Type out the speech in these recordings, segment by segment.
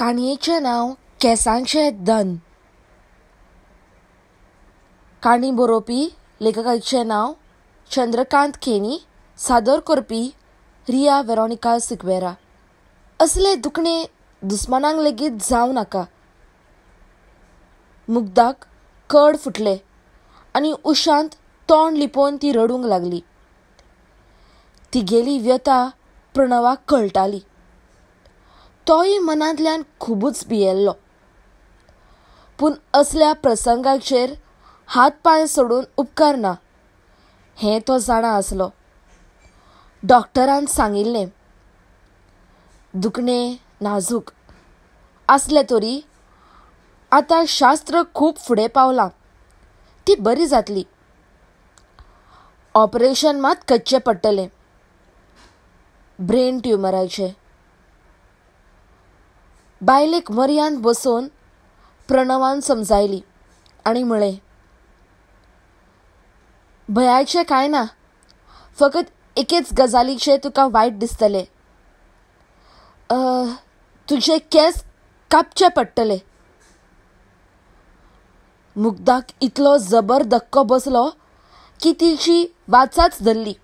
काणयेचें नांव केंसांचें धन. काणी बरोवपी लेखकाचें नांव चंद्रकांत केनी. सादर करपी रिया वेरोनिका सिक्वेरा. असले दुखणे दुस्मानांक लेगीत जावं नाका. मुग्धाक कड फुटले आनी उशांत तोंड लिपोवन ती रडूंक लागली. तिगेली व्यथा प्रणवाक कळटाली. तोय मनांतल्यान खुबूच भियेल्लो. पूण असल्या प्रसंगाचेर हात पांय सोडून उपकार ना हें तो जाणा आसलो. डॉक्टरान सांगिल्लें, दुखणें नाजूक आसलें तरी आतां शास्त्र खूब फुडें पावलां, ती बरी जातली. ऑपरेशन मात करचें पडटलें. ब्रेन ट्युमराचें. बायलेक मर्यान बसोवन प्रणवान समजायली आनी म्हळें, भयाचें कांय ना, फकत एकेच गजालीचें तुका वायट दिसतलें. तुजे केंस कापचे पडटले. मुग्धाक इतलो जबर धक्को बसलो की तिची वाचाच धरली.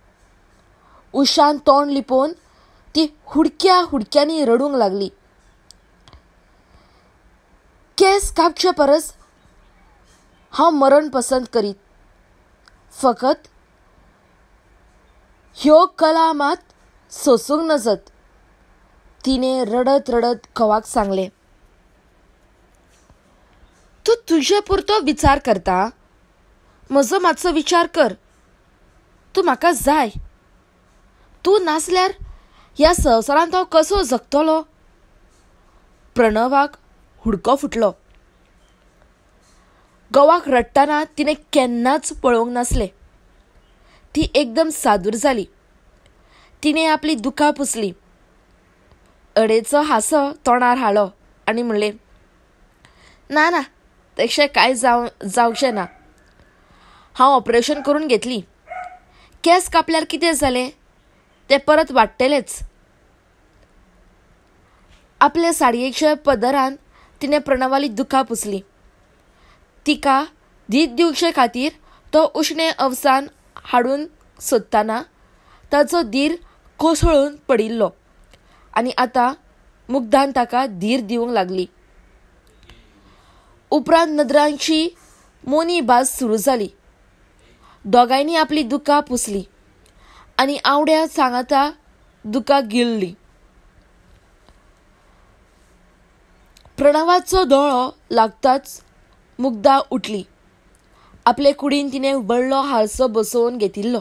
उशान तोंड लिपोवन ती हुडक्या हुडक्यांनी रडूंक लागली. केंस कापचे परस हांव मरण पसंत करीत. फकत ह्यो कला मात सोसूंक नजत, तिणें रडत रडत घोवाक सांगलें. तूं तुजे पुरतो विचार करता? म्हजो मातसो विचार कर. तूं म्हाका जाय. तूं नासल्यार ह्या संवसारांत हांव कसो जगतलो? प्रणवाक हुडको फुटलो. घोवाक रडटना तिणें केन्नाच पळोवंक नासलें. ती एकदम सादूर जाली. तिणें आपली दुकां पुसली. अडेचो हांसो तोंडार हाडलो आनी म्हणलें, ना ना, तशें कांय जावचें ना. हांव ऑपरेशन करून घेतली. केंस कापल्यार कितें जालें, ते परत वाडटलेच. आपले साडयेच्या पदरान तिणें प्रणवाली दुकां पुसली. तिका धीर दिवचे खातीर तो उश्णें अवसान हाडून सोदतना ताचो धीर कोसळून पडिल्लो आनी आतां मुग्धान ताका धीर दिवंक लागली. उपरांत नदरांची मोनी भास सुरू जाली. दोगांयनी आपली दुकां पुसली आनी आवड्या सांगाता दुकां गिळ्ळी. प्रणवाचो दोळो लागताच मुग्धा उठली. आपले कुडीन तिणें व्हडलो हारसो बसोवन घेतिल्लो.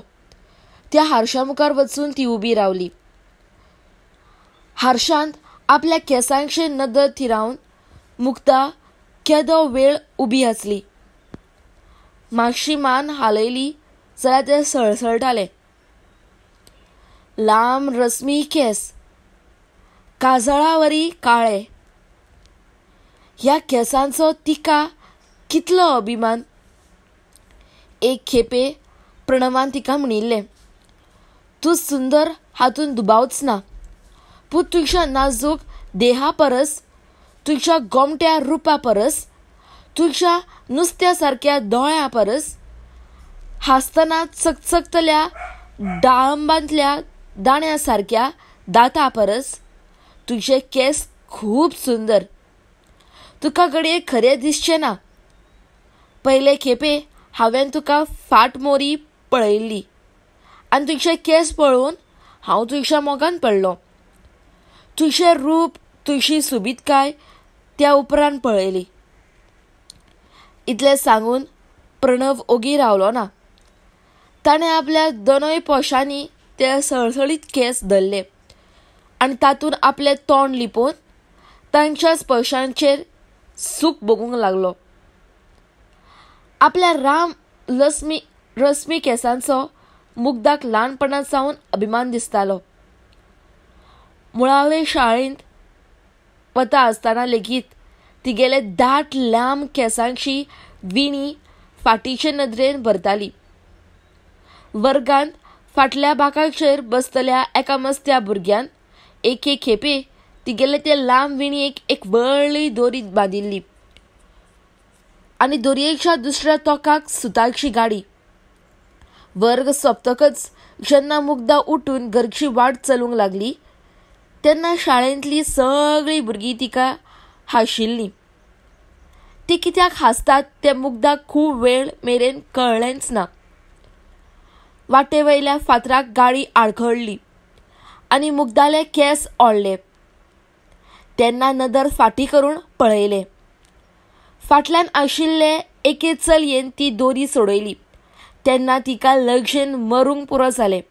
त्या हारशा मुखार वचून ती उबी रावली. हारशांत आपल्या केंसांचेर नदर थिरावन मुग्धा केदो वेळ उबी आसली. मातशी मान हालयली जाल्यार तें सळसळटालें. लांब रस्मी केंस, काजळावरी काळे. ह्या केंसांचो तिका कितलो अभिमान. एक खेपे प्रणवान तिका म्हणिल्लें, तूं सुंदर हातून दुबावच ना, पूण तुज्या नाजूक देहा परस, तुज्या गोमट्या रुपा परस, तुज्या नुस्त्या सारक्या दोळ्या परस, हासतना चकचकतल्या डाळंबांतल्या दाण्या सारक्या दांता परस तुजे केंस खूब सुंदर. तुका घडये खरें दिसचें ना. पयले खेपे हांवें तुका फाट मोरी पळयल्ली आनी तुजे केंस पळोवन हांव तुज्या मोगान पडलो. तुजें रूप, तुजी सुबीतकाय त्या उपरांत पळयली. इतलें सांगून प्रणव ओगी रावलो ना. ताणें आपल्या दोनूय पोशांनी ते सळसळीत केंस धरले आनी तातूंत आपलें तोंड लिपोवन तांच्या स्पर्शांचेर सूख भोगूंक लागलो. आपल्या रस्मी केंसांचो मुग्धाक ल्हानपणा सावन अभिमान दिसतालो. मुळावे शाळेंत वता आसतना लेगीत तिगेले दाट लांब केंसांची विणी फाटीचे नदरेन भरताली. वर्गांत फाटल्या बाकाचेर बसतल्या एका मस्त्या भुरग्यान एके खेपे तिगेले ते लांब विणयेक एक व्हडली दोरी बांदिल्ली आनी दोरयेच्या दुसऱ्या तोंकाक सुताची गाडी. वर्ग सोंपतकच जेन्ना मुग्धा उठून घरची वाट चलूंक लागली तेन्ना शाळेंतली सगळीं भुरगीं तिका हांशिल्लीं. ती कित्याक हांसतात तें मुग्धाक खूब वेळ मेरेन कळ्ळेंच ना. वाटे वयल्या फातराक गाडी आडखळ्ळी आनी मुग्धाले केंस ओडले. तेन्ना नदर फाटीं करून पळयलें. फाटल्यान आशिल्ले एके चलयेन ती दोरी सोडयली तेन्ना तिका लगजेन मरूंक पुरो जालें.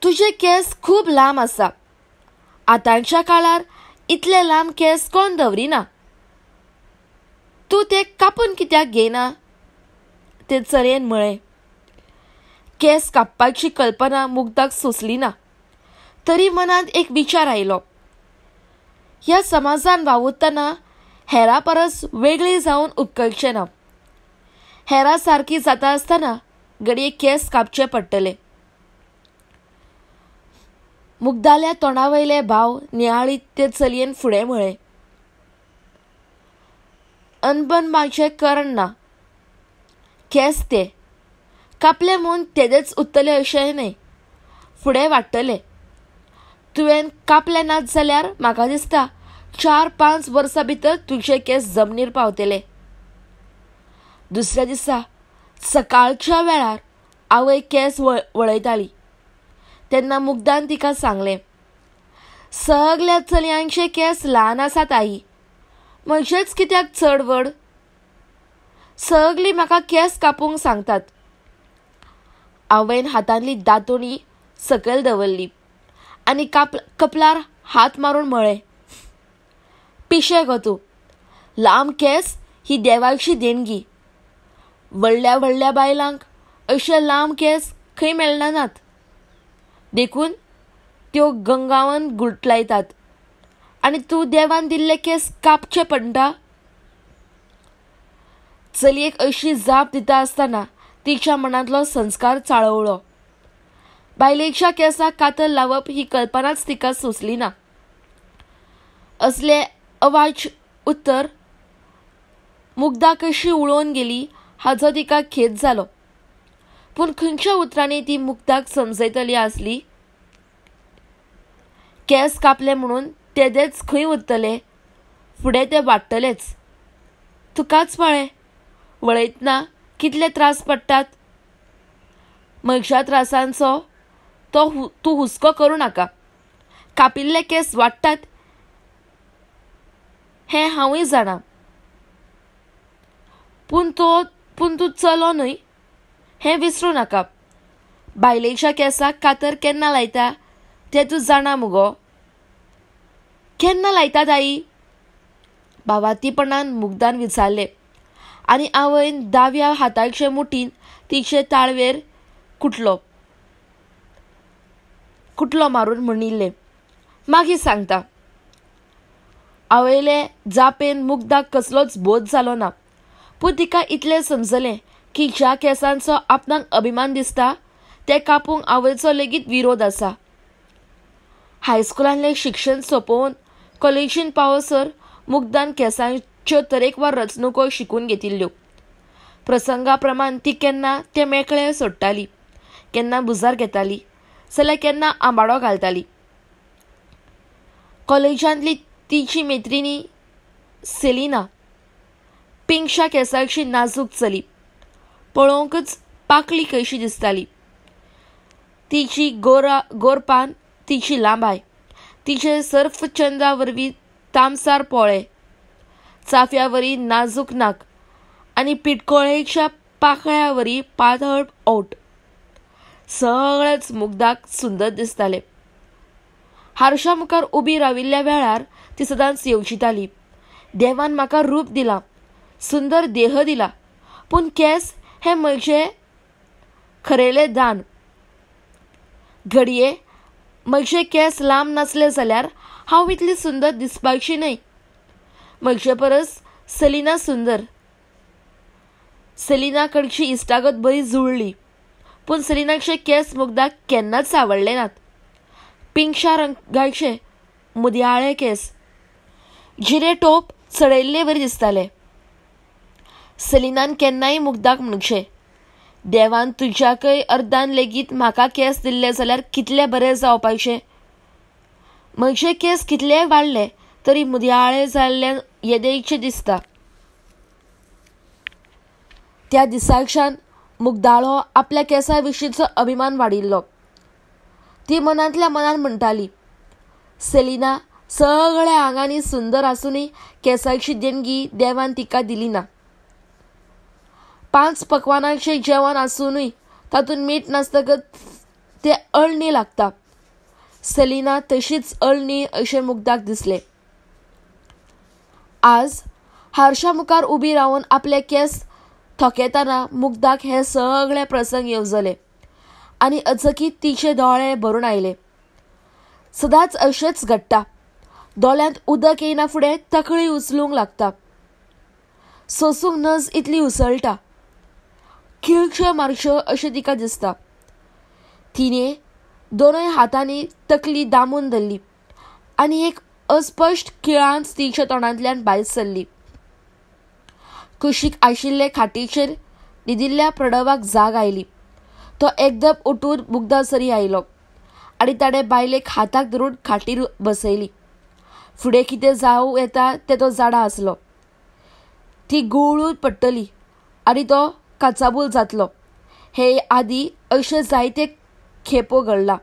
तुजे केंस खूब लांब आसा. आतांच्या काळार इतले लांब केंस कोण दवरिना. तूं ते कापून कित्याक घेयना? ते चलयेन म्हळें. केंस कापपाची कल्पना मुग्धाक सुचली ना. तरी मनांत एक विचार आयलो. ह्या समाजान वावुरतना हेरां परस वेगळी जावन उपकारचें ना. हेरां सारकी जाता आसतना घडये केंस कापचे पडटले. मुग्धाल्या तोंडावयले भाव नियाळीत ते चलयेन फुडें म्हळें. अनबनबाचें कारण ना. केंस ते कापले म्हूण तेदेच उरतले अशेंय न्हय. फुडें वाडटले. तुवें कापले नात जाल्यार म्हाका दिसता 4-5 वर्सां भितर तुजे केंस जमनीर पावतले. दुसऱ्या दिसा सकाळच्या वेळार आवय केंस वळयताली तेन्ना मुग्धान तिका सांगलें. सगल्या चलयांचे केंस ल्हान आसात आई. म्हजेच कित्याक चड व्हड? सगलीं म्हाका केंस कापूंक सांगतात. आवयन हातांतली दांतोणी सकयल दवरली आनी कपलार हात मारून म्हळें. पिशे गो तूं. लांब केंस ही देवाची देणगी. व्हडल्या व्हडल्या बायलांक अशे लांब केंस खंय मेळनात. देखून त्यो गंगावन गुटलायतात आनी तूं देवान दिल्ले केंस कापचे पडटा. चलयेक अशी जाप दिता आसतना तिच्या मनांतलो संस्कार चाळवलो. बायलेच्या केंसाक कातर लावप ही कल्पनाच तिका सुचली ना. असले अवाच उत्तर मुग्धा कशी उलोवन गेली हाचो तिका खेद जालो. पूण खंयच्या उतरांनी ती मुग्धाक समजयतली आसली. केंस कापले म्हणून तेदेच खंय उरतले. फुडें ते वाडटलेच. तुकाच पळय वळयतना कितले त्रास पडटात. म्हज्या त्रासांचो तूं हुस्को करूं नाका. कापिल्ले केंस वाडटात हें हांवूय जाणा. पूण तूं चलो न्हय हें विसरूं नाका. बायलेच्या केंसाक कातर केन्ना लायता तें तूं जाणा मुगो. केन्ना लायतात आई? भावातीपणान मुग्धान विचारलें आनी आवयन दाव्या हाताचे मुठीन तिचे ताळवेर कुटलो मारून म्हणिल्लें. मागीर सांगता. आवयले जापेन मुग्धाक कसलोच बोध जालो ना. पूण तिका इतलें समजलें की ज्या केंसांचो आपणाक अभिमान दिसता ते कापूंक आवयचो लेगीत विरोध आसा. हायस्कुलांतलें शिक्षण सोंपोवन कॉलेजीन पावसर मुग्धान केंसांच्यो तरेकवार रचणुको शिकून घेतिल्ल्यो. प्रसंगा प्रमाण ती केन्ना ते मेकळे सोडटाली, केन्ना बुजार घेताली जाल्यार केन्ना आंबाडो घालताली. कॉलेजांतली तिची मैत्रिणी सेलिना पिंकशा केंसाची नाजूक चली. पळोवंकच पाकळी कशी दिसताली. तिची गोरपान, तिची लांबाय, तिचे सर्फचंदा वरवीं तामसार पोळे, चाफ्यावरी नाजूक नाक आनी पिटकोळेच्या पाकळ्यावरी पातळ ओठ सगळेंच मुग्धाक सुंदर दिसतालें. हारशा मुखार उबी राविल्ल्या वेळार ती सदांच येवजिताली. देवान म्हाका रूप दिलां, सुंदर देह दिला, पूण केंस हें म्हजें खरेलें दान. घडये म्हजे केंस लांब नासले जाल्यार हांव इतली सुंदर दिसपाची न्हय. म्हजे परस सेलिना सुंदर. सेलिना कडची इश्टागत बरी जुळ्ळी, पूण सेलिनाचे केंस मुग्धाक केन्नाच आवडले नात. पिंकशा रंगाचे मुदयाळे केस, जिरे टोप चडयल्ले वरी दिसताले. सेलिनान केन्नाय मुग्धाक म्हणचे, देवान तुज्याकय अर्दान लेगीत म्हाका केस दिल्ले जाल्यार कितले बरें जावपाचे. म्हजे केस कितले वाडले तरी मुदयाळे जाल्ल्यान येदेचे दिसता. त्या दिसाच्यान मुग्धाळो आपल्या केंसा विशींचो अभिमान वाडिल्लो. ती मनांतल्या मनान म्हणटाली, सेलिना सगळ्या आंगांनी सुंदर आसूनय केंसाची देणगी देवान तिका दिली ना. 5 पक्वानाचें जेवण आसूनय तातूंत मीठ नासतकच तें अळणी लागता. सेलिना तशीच अळणी अशें मुग्धाक दिसलें. आज हारशा मुखार उबी रावन आपले केंस थोकेतना मुग्धाक हे सगळे प्रसंग येवजले आनी अचकीत तिचे दोळे भरून आयले. सदांच अशेंच घडटा. दोळ्यांत उदक येयना फुडें तकळी उचलूंक लागता. सोंसूंक नज इतली उसळटा. खिळच्यो मारच्यो अशें तिका दिसता. तिणे दोनूय हातांनी तकली दामून धरली आनी एक अस्पश्ट खिळांच तिच्या तोंडांतल्यान भायर सरली. कुशीक आशिल्ले खाटीचेर न्हिदिल्ल्या प्रणवाक जाग आयली. तो एकदम उठून मुग्धासरी आयलो आनी ताणें बायलेक हाताक धरून खाटीर बसयली. फुडें कितें जावं येता तें तो जाणा आसलो. ती गुळून पडटली आनी तो काचाबूल जातलो हे आदी अशें जायते खेपो घडला.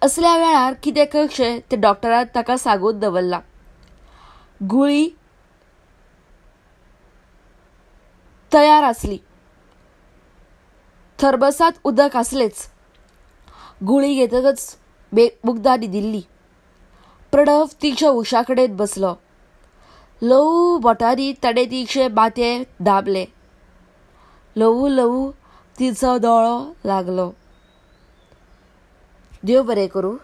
असल्या वेळार कितें करचें तें डॉक्टरान ताका सांगून दवरला. गुळी तयार आसली. थर्मसांत उदक आसलेंच. गुळी घेतकच मुग्धा न्हिदिल्ली. प्रणव तिच्या उशा कडेन बसलो. ल्हवू बोटांनी ताणें तिचे माथे दाबले. ल्हवू ल्हवू तिचो दोळो लागलो. देव बरें करूं.